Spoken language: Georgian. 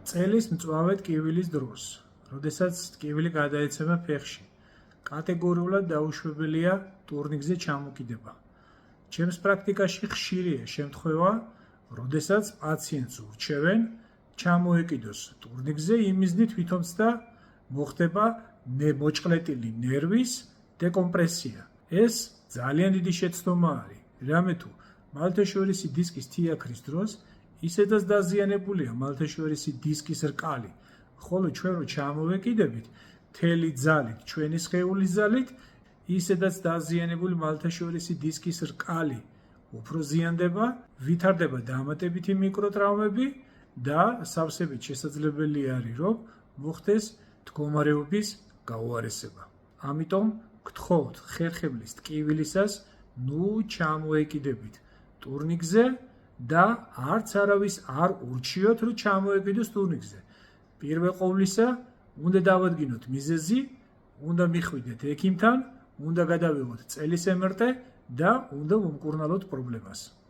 წელის მწვავე ტკივილის დროს, როდესაც ტკივილი გადაეცემა ფეხში, კატეგორიულად დაუშვებელია ტურნიკზე ჩამოკიდება. ჩემს პრაქტიკაში ხშირია შემთხვევა, როდესაც პაციენტს ურჩევენ ჩამოეკიდოს ტურნიკზე იმ მიზნით თვითონც და მოხდება მოჭყლეტილი ნერვის დეკომპრესია. ეს ძალიან დიდი შეცდომა არის, რამე თუ მალთაშორისი დისკის თიაქრის დროს ისედაც დაზიანებულია მალთაშორისი დისკის რკალი, ხოლო ჩვენ რო ჩამოვეკიდებით მთელი ძალით, ჩვენი სხეულის ძალით, ისედაც დაზიანებული მალთაშორისი დისკის რკალი უფრო ზიანდება, ვითარდება დამატებითი მიკროტრაუმები და სავსებით შესაძლებელი არის, რომ მოხდეს მდგომარეობის გაუარესება. ამიტომ გთხოვთ ხერხებლის ტკივილისას ჩამოეკიდებით ტურნიკზე და არც არავის არ ურჩიოთ, რომ ჩამოეკიდოს ტურნიკზე. პირველ ყოვლისა, უნდა დავადგინოთ მიზეზი, უნდა მიხვიდეთ ექიმთან, უნდა გადავიღოთ წელის MRT და უნდა ვუმკურნალოთ პრობლემას.